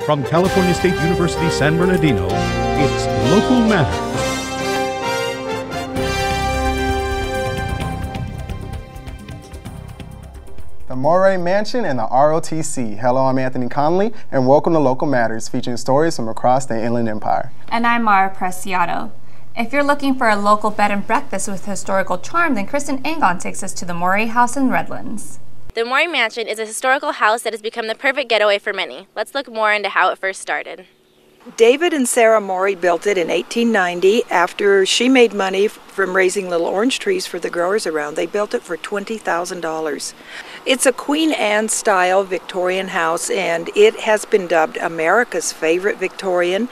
From California State University, San Bernardino, it's Local Matters. The MAYRA Mansion and the ROTC. Hello, I'm Anthony Conley, and welcome to Local Matters, featuring stories from across the Inland Empire. And I'm MAYRA PRECIADO. If you're looking for a local bed and breakfast with historical charm, then KRISTEN ANGON takes us to the Morey House in Redlands. The Morey Mansion is a historical house that has become the perfect getaway for many. Let's look more into how it first started. David and Sarah Morey built it in 1890 after she made money from raising little orange trees for the growers around. They built it for $20,000. It's a Queen Anne style Victorian house, and it has been dubbed America's favorite Victorian.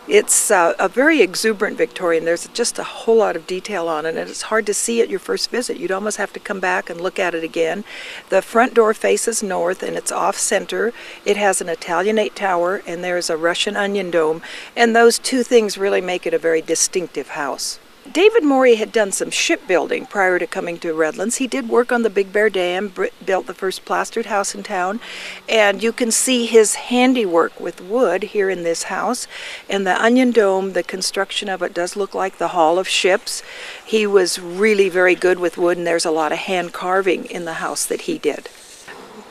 It's a very exuberant Victorian. There's just a whole lot of detail on it, and it's hard to see at your first visit. You'd almost have to come back and look at it again. The front door faces north, and it's off-center. It has an Italianate tower, and there's a Russian onion dome, and those two things really make it a very distinctive house. David Morey had done some shipbuilding prior to coming to Redlands. He did work on the Big Bear Dam, built the first plastered house in town, and you can see his handiwork with wood here in this house. And the onion dome, the construction of it does look like the Hall of Ships. He was really very good with wood, and there's a lot of hand carving in the house that he did.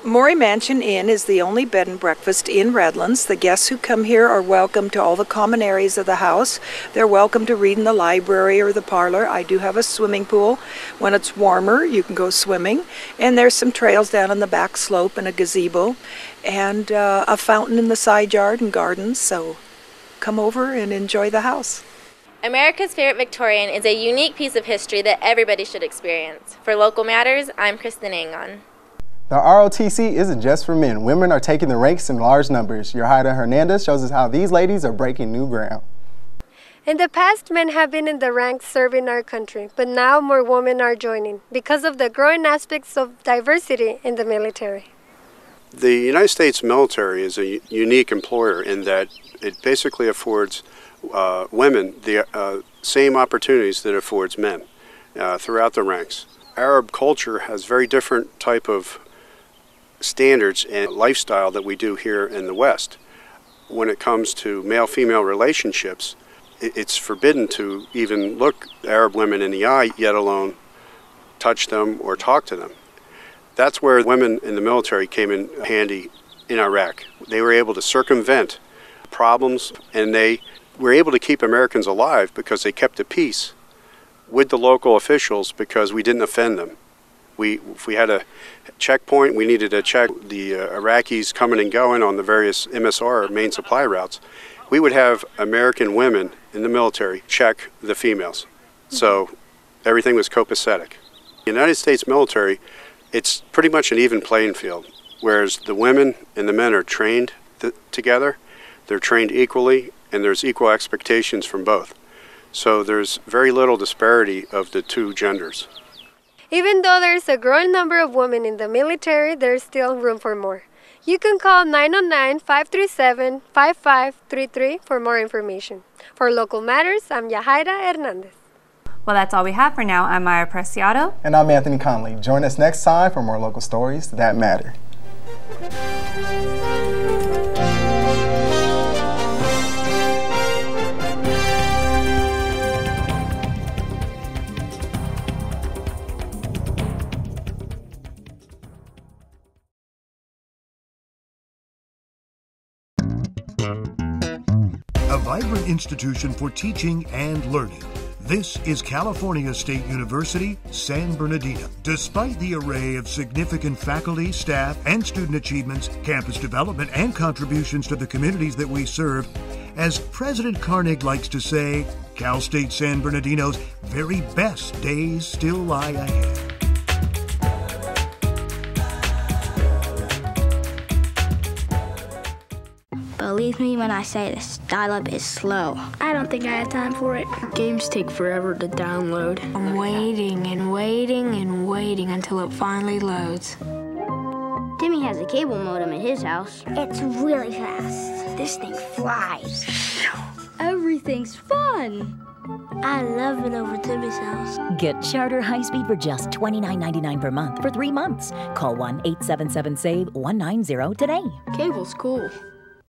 Morey Mansion Inn is the only bed and breakfast in Redlands. The guests who come here are welcome to all the common areas of the house. They're welcome to read in the library or the parlor. I do have a swimming pool. When it's warmer, you can go swimming. And there's some trails down on the back slope and a gazebo and a fountain in the side yard and gardens. So come over and enjoy the house. America's Favorite Victorian is a unique piece of history that everybody should experience. For Local Matters, I'm KRISTEN ANGON. The ROTC isn't just for men. Women are taking the ranks in large numbers. YAHAIRA Hernandez shows us how these ladies are breaking new ground. In the past, men have been in the ranks serving our country, but now more women are joining because of the growing aspects of diversity in the military. The United States military is a unique employer in that it basically affords women the same opportunities that it affords men throughout the ranks. Arab culture has very different type of standards and lifestyle that we do here in the West. When it comes to male-female relationships, it's forbidden to even look Arab women in the eye, yet alone touch them or talk to them. That's where women in the military came in handy in Iraq. They were able to circumvent problems, and they were able to keep Americans alive because they kept the peace with the local officials because we didn't offend them. If we had a checkpoint, we needed to check the Iraqis coming and going on the various MSR main supply routes. We would have American women in the military check the females. So everything was copacetic. The United States military, it's pretty much an even playing field, whereas the women and the men are trained together, they're trained equally, and there's equal expectations from both. So there's very little disparity of the two genders. Even though there's a growing number of women in the military, there's still room for more. You can call 909-537-5533 for more information. For Local Matters, I'm YAHAIRA Hernandez. Well, that's all we have for now. I'm MAYRA PRECIADO. And I'm Anthony Conley. Join us next time for more local stories that matter. A vibrant institution for teaching and learning. This is California State University, San Bernardino. Despite the array of significant faculty, staff, and student achievements, campus development, and contributions to the communities that we serve, as President Carnegie likes to say, Cal State San Bernardino's very best days still lie ahead. Believe me when I say this, dial-up is slow. I don't think I have time for it. Games take forever to download. I'm waiting and waiting and waiting until it finally loads. Timmy has a cable modem at his house. It's really fast. This thing flies. Everything's fun. I love it over Timmy's house. Get Charter High Speed for just $29.99 per month for 3 months. Call 1-877-SAVE-190 today. Cable's cool.